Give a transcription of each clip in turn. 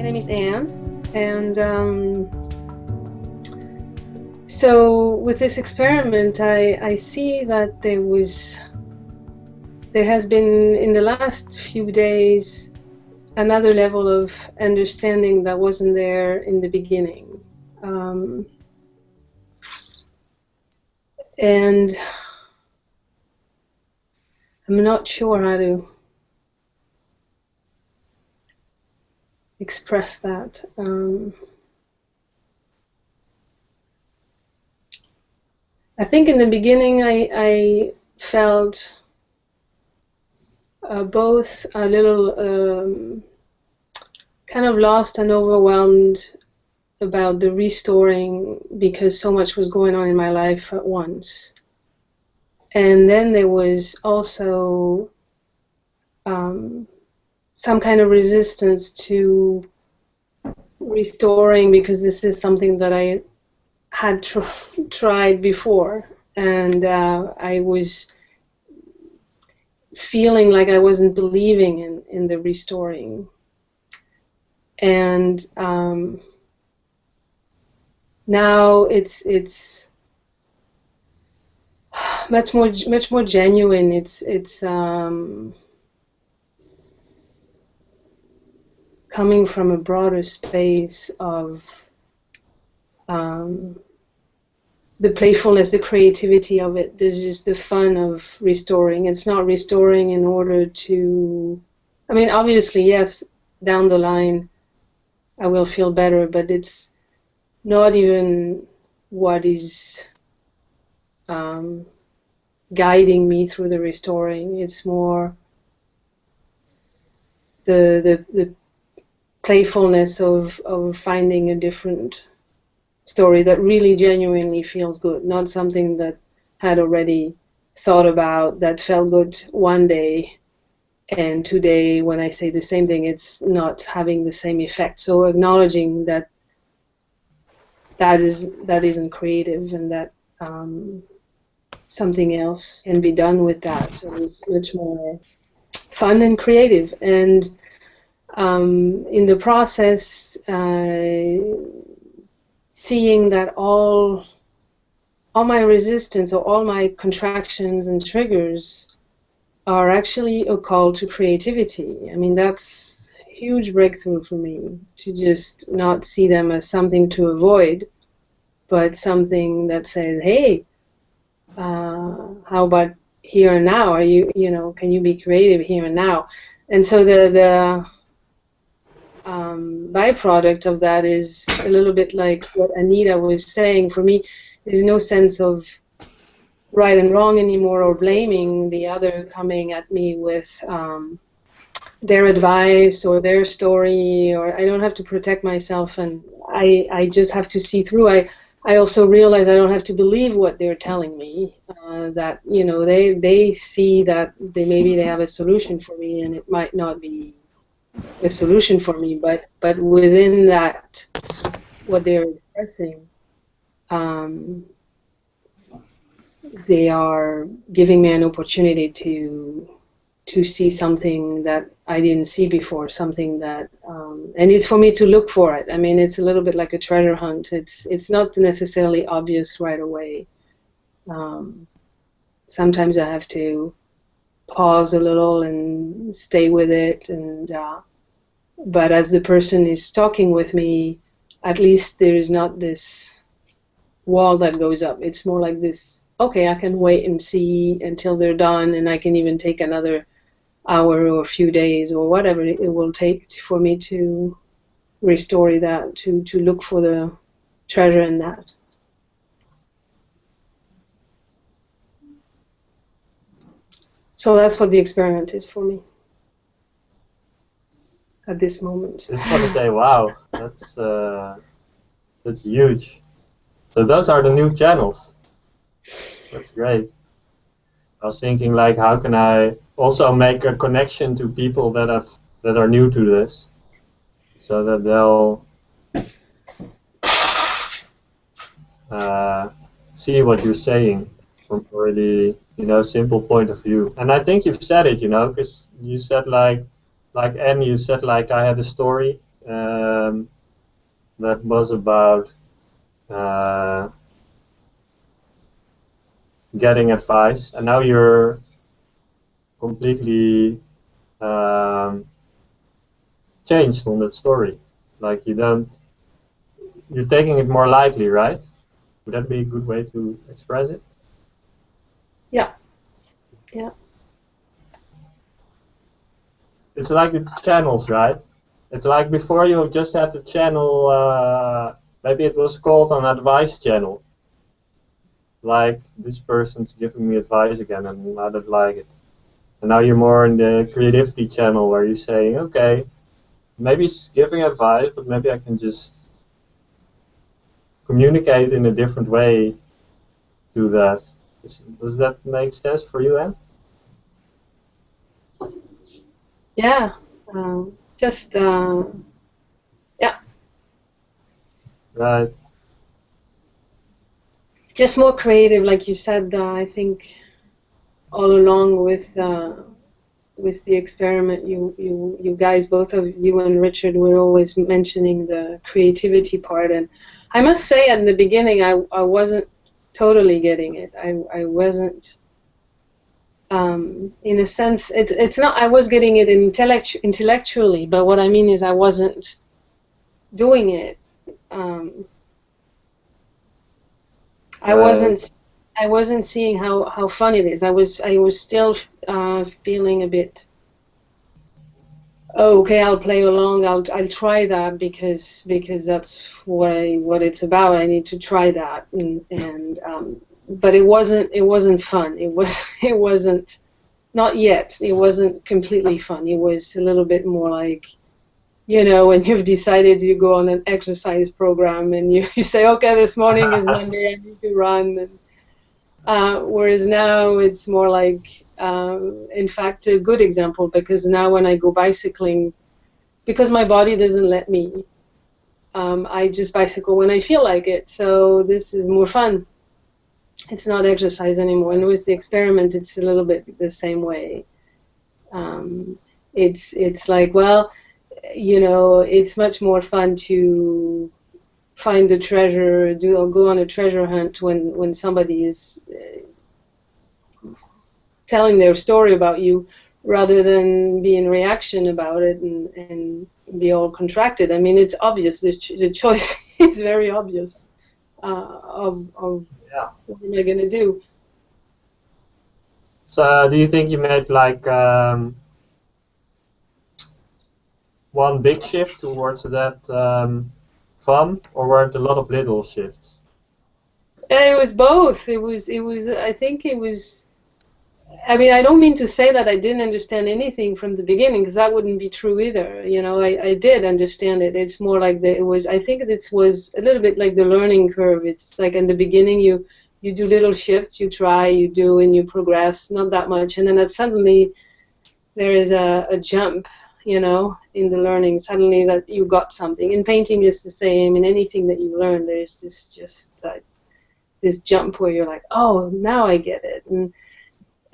name is Anne, and so with this experiment, I see that there has been in the last few days another level of understanding that wasn't there in the beginning, and I'm not sure how to express that. I think in the beginning I felt both a little kind of lost and overwhelmed about the restoring, because so much was going on in my life at once. And then there was also some kind of resistance to restoring, because this is something that I had tried before, and I was feeling like I wasn't believing in the restoring. And now it's much more genuine. It's coming from a broader space of the playfulness, the creativity of it. There's just the fun of restoring. It's not restoring in order to, I mean, obviously, yes, down the line I will feel better, but it's not even what is guiding me through the restoring. It's more the playfulness of finding a different story that really genuinely feels good, not something that had already thought about, that felt good one day, and today when I say the same thing, it's not having the same effect. So acknowledging that isn't creative, and that something else can be done with that. So it's much more fun and creative. And in the process, seeing that all my resistance or all my contractions and triggers are actually a call to creativity. I mean, that's a huge breakthrough for me, to just not see them as something to avoid, but something that says, hey, how about here and now? Are you can you be creative here and now? And so the byproduct of that is a little bit like what Anita was saying. For me, there's no sense of right and wrong anymore, or blaming the other coming at me with their advice or their story, or I don't have to protect myself, and I just have to see through. I also realize I don't have to believe what they're telling me, that they see that maybe they have a solution for me, and it might not be a solution for me, but within that, what they're expressing, they are giving me an opportunity to see something that I didn't see before, something that, and it's for me to look for it. I mean, it's a little bit like a treasure hunt. It's not necessarily obvious right away. Sometimes I have to pause a little and stay with it, and but as the person is talking with me, at least there is not this wall that goes up. It's more like this, okay, I can wait and see until they're done, and I can even take another hour or a few days or whatever it will take for me to restore that, to look for the treasure in that. So that's what the experiment is for me at this moment. I just want to say, wow, that's huge. So those are the new channels. That's great. I was thinking, like, how can I also make a connection to people that are new to this, so that they'll see what you're saying from a really, simple point of view. And I think you've said it, because you said like Anne, you said like I had a story, that was about getting advice, and now you're completely changed on that story. Like you're taking it more lightly, right? Would that be a good way to express it? Yeah. Yeah. It's like the channels, right? It's like before you just had the channel, maybe it was called an advice channel. Like, this person's giving me advice again and I don't like it. And now you're more in the creativity channel where you're saying, okay, maybe it's giving advice, but maybe I can just communicate in a different way to that. Does that make sense for you, Anne? Yeah. Yeah. Right. Just more creative, like you said. I think all along with the experiment, you guys, both of you and Richard, were always mentioning the creativity part, and I must say, in the beginning, I wasn't totally getting it. I wasn't. In a sense, it's not. I was getting it intellectually, but what I mean is, I wasn't doing it. I wasn't seeing how fun it is. I was still feeling a bit. Oh, okay, I'll play along. I'll try that because that's what it's about. I need to try that, and but it wasn't fun. It wasn't, not yet. It wasn't completely fun. It was a little bit more like, when you've decided you go on an exercise program and you say, okay, this morning is Monday, I need to run. And, whereas now it's more like, in fact, a good example, because now when I go bicycling, because my body doesn't let me, I just bicycle when I feel like it. So this is more fun. It's not exercise anymore. And with the experiment, it's a little bit the same way. It's like, well, it's much more fun to find a treasure, go on a treasure hunt when somebody is telling their story about you, rather than be in reaction about it and be all contracted. I mean, it's obvious. The choice is very obvious of what am I going to do. So do you think you made like one big shift towards that fun, or were it a lot of little shifts? It was both. It was. I think it was. I mean, I don't mean to say that I didn't understand anything from the beginning, because that wouldn't be true either. I did understand it. It's more like it was. I think this was a little bit like the learning curve. It's like in the beginning you do little shifts, you try, you do, and you progress, not that much, and then suddenly there is a jump, in the learning. Suddenly that you got something. In painting is the same. In anything that you learn, there's this jump where you're like, oh, now I get it.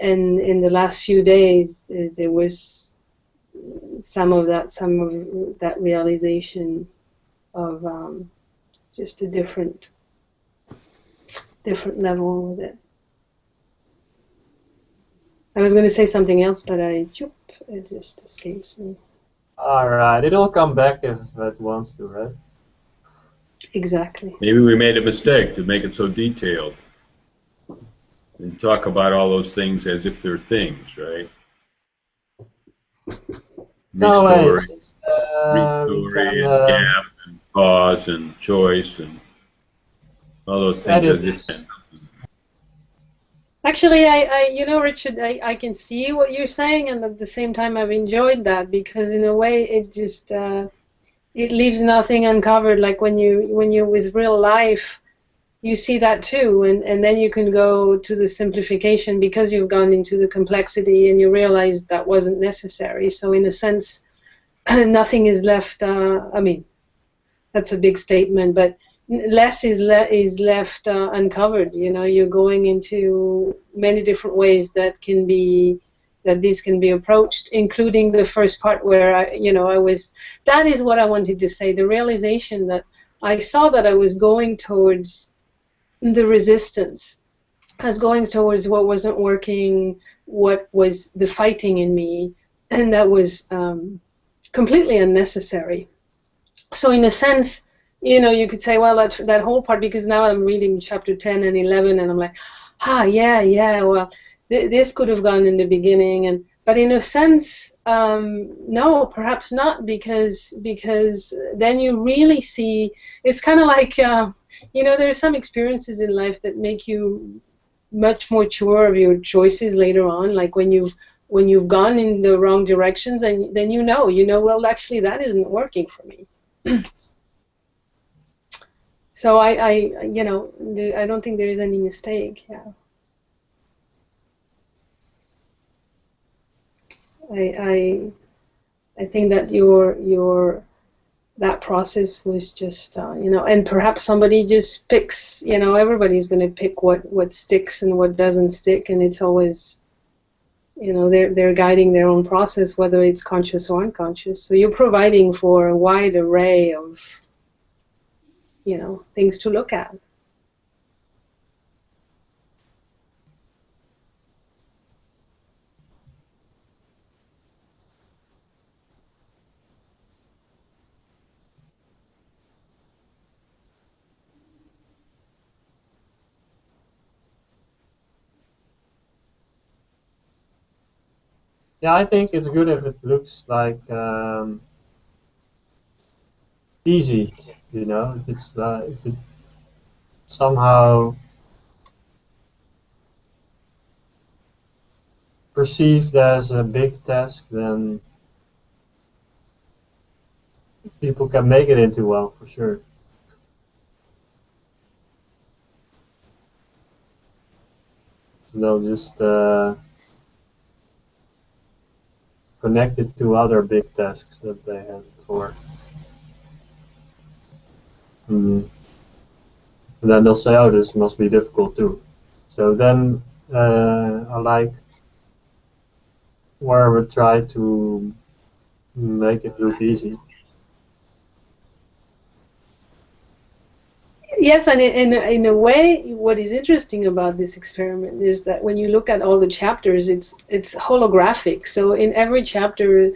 And in the last few days, there was some of that realization of just a different level with it. I was going to say something else, but it just escapes me. All right, it'll come back if it wants to, right? Exactly. Maybe we made a mistake to make it so detailed and talk about all those things as if they're things, right? No, Restory and gap and pause and choice and all those things as if. Actually, Richard, I can see what you're saying, and at the same time, I've enjoyed that, because in a way, it just it leaves nothing uncovered. Like when you're with real life, you see that too, and then you can go to the simplification because you've gone into the complexity and you realize that wasn't necessary. So in a sense, nothing is left. I mean, that's a big statement, but less is left uncovered. You're going into many different ways that can be that these can be approached, including the first part where that is what I wanted to say, the realization that I saw that I was going towards the resistance. I was going towards what wasn't working, what was the fighting in me, and that was completely unnecessary. So in a sense, you could say, well, that whole part, because now I'm reading chapter 10 and 11, and I'm like, well, this could have gone in the beginning, but in a sense, no, perhaps not, because then you really see, it's kind of like, there are some experiences in life that make you much more sure of your choices later on, like when you've gone in the wrong directions, and then well, actually that isn't working for me. So I don't think there is any mistake. Yeah. I think that that process was just and perhaps somebody just picks, everybody's going to pick what sticks and what doesn't stick, and it's always, they're guiding their own process, whether it's conscious or unconscious. So you're providing for a wide array of things to look at. Yeah, I think it's good if it looks like easy, if if it somehow perceived as a big task, then people can make it into one for sure. So they'll just connect it to other big tasks that they had before. And then they'll say, oh, this must be difficult too. So then I like where I would try to make it look easy. Yes, and in a way, what is interesting about this experiment is that when you look at all the chapters, it's holographic. So in every chapter,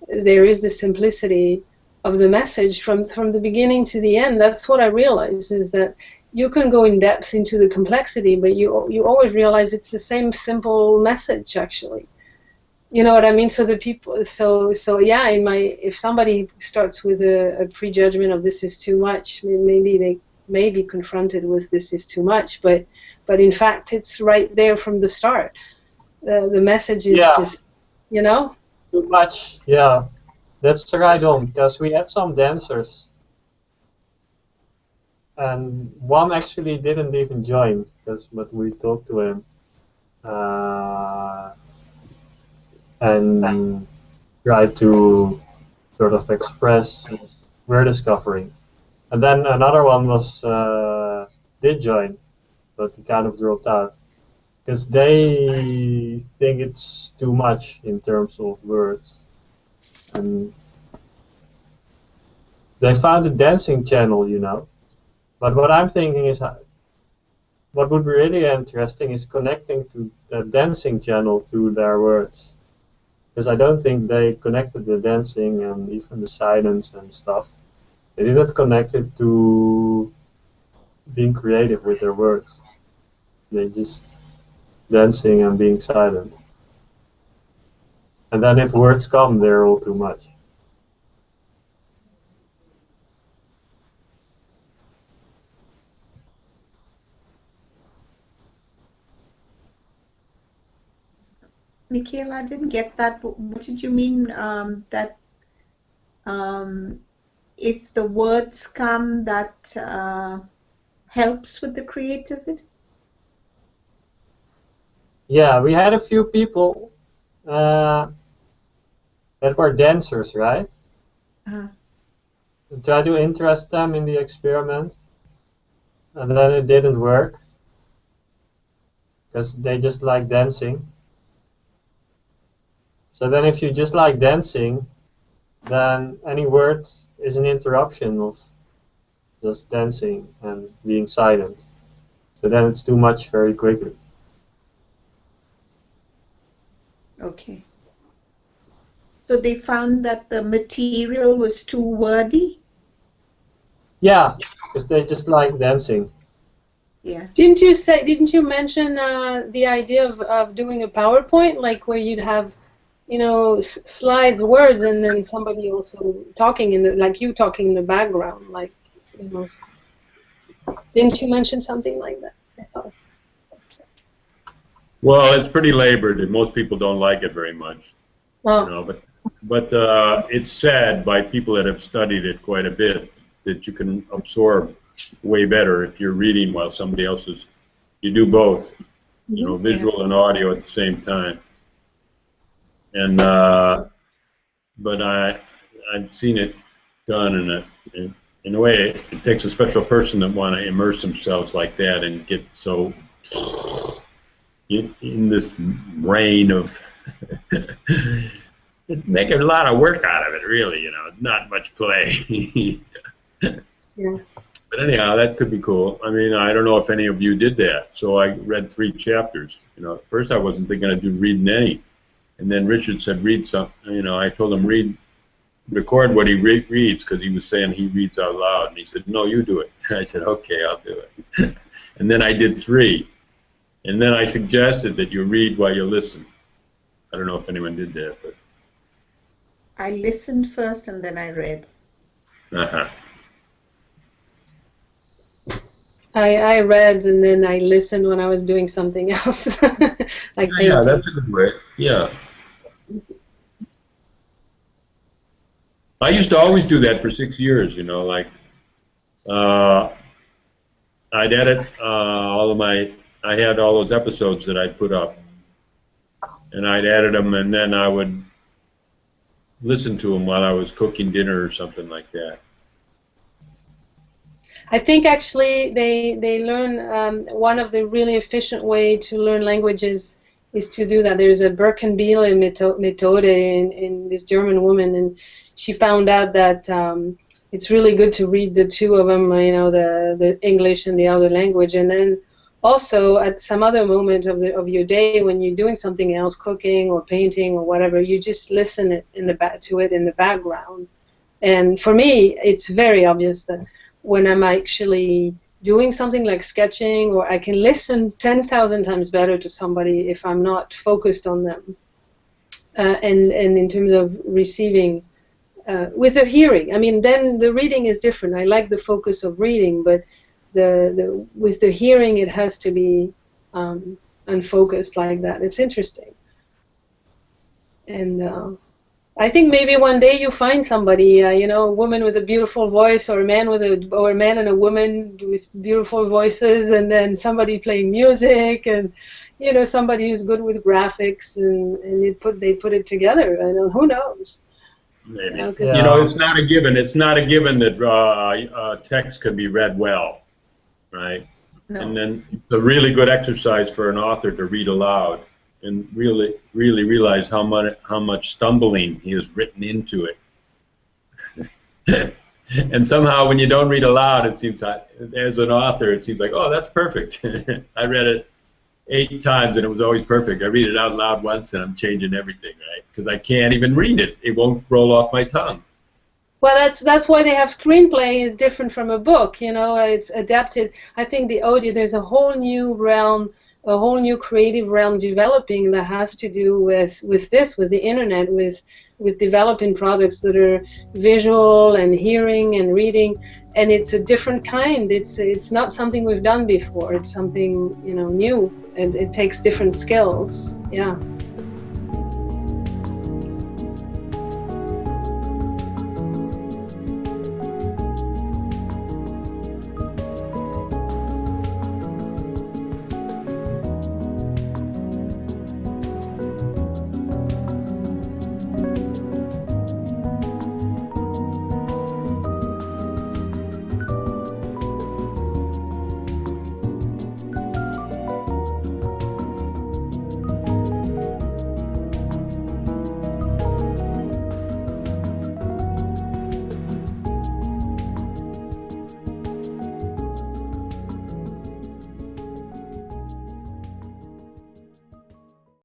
there is the simplicity of the message from the beginning to the end. That's what I realized, is that you can go in depth into the complexity, but you always realize it's the same simple message, actually. You know what I mean? So the people, so yeah, if somebody starts with a prejudgment of this is too much, maybe they may be confronted with this is too much, but in fact it's right there from the start. The message is just, too much. Yeah, that's right on, because we had some dancers and one actually didn't even join, but we talked to him and tried to sort of express we're discovering. And then another one did join, but he kind of dropped out because they think it's too much in terms of words. And they found a dancing channel, But what I'm thinking is, what would be really interesting is connecting to the dancing channel to their words. Because I don't think they connected the dancing and even the silence and stuff. They didn't connect it to being creative with their words. They just dancing and being silent. And then if words come, they're all too much. Michael, I didn't get that. What did you mean that if the words come, that helps with the creativity? Yeah, we had a few people that were dancers, right? We tried to interest them in the experiment, and then it didn't work because they just like dancing. So then if you just like dancing, then any word is an interruption of just dancing and being silent. So then it's too much very quickly. Okay. So they found that the material was too wordy? Yeah, because they just like dancing. Yeah. Didn't you mention the idea of doing a PowerPoint, like where you'd have, slides, words, and then somebody also talking like you talking in the background, like, didn't you mention something like that? I thought. Well, it's pretty labored, and most people don't like it very much. Oh. But it's said by people that have studied it quite a bit that you can absorb way better if you're reading while somebody else is. You do both, visual and audio at the same time. And but I've seen it done in a way. It takes a special person that want to immerse themselves like that and get so in this rain of. Make a lot of work out of it, really. Not much play. Yeah. But anyhow, that could be cool. I mean, I don't know if any of you did that. So I read 3 chapters. At first I wasn't thinking I'd do reading any. And then Richard said, read some. I told him, record what he reads, because he was saying he reads out loud. And he said, no, you do it. I said, okay, I'll do it. And then I did 3. And then I suggested that you read while you listen. I don't know if anyone did that, but. I listened first and then I read. Uh-huh. I read and then I listened when I was doing something else. Like Yeah, that's a good way. Yeah. I used to always do that for 6 years, like I'd edit I had all those episodes that I'd put up, and I'd edit them, and then I would listen to them while I was cooking dinner or something like that. I think actually they learn, one of the really efficient way to learn languages is to do that. There's a Birkenbiele method in this German woman, and she found out that it's really good to read the 2 of them, the English and the other language, and then also at some other moment of your day when you're doing something else, cooking or painting or whatever, you just listen to it in the background. And for me, it's very obvious that when I'm actually doing something like sketching, or I can listen 10,000 times better to somebody if I'm not focused on them. And in terms of receiving, with the hearing, I mean, then the reading is different. I like the focus of reading, but with the hearing, it has to be unfocused like that. It's interesting. And I think maybe one day you find somebody, a woman with a beautiful voice, or a man and a woman with beautiful voices, and then somebody playing music, and somebody who's good with graphics, and they put it together. Who knows? Maybe. It's not a given. It's not a given that text can be read well, right? No. And then it's a really good exercise for an author to read aloud and really realize how much stumbling he has written into it. And somehow when you don't read aloud, it seems like, as an author, it seems like, oh, that's perfect. I read it 8 times and it was always perfect. I read it out loud once and I'm changing everything, right? Because I can't even read it. It won't roll off my tongue. Well, that's why they have screenplay is different from a book. It's adapted. I think the audio, there's a whole new realm, a whole new creative realm developing that has to do with the internet, with developing products that are visual and hearing and reading, and it's a different kind. It's not something we've done before. It's something new, and it takes different skills. Yeah.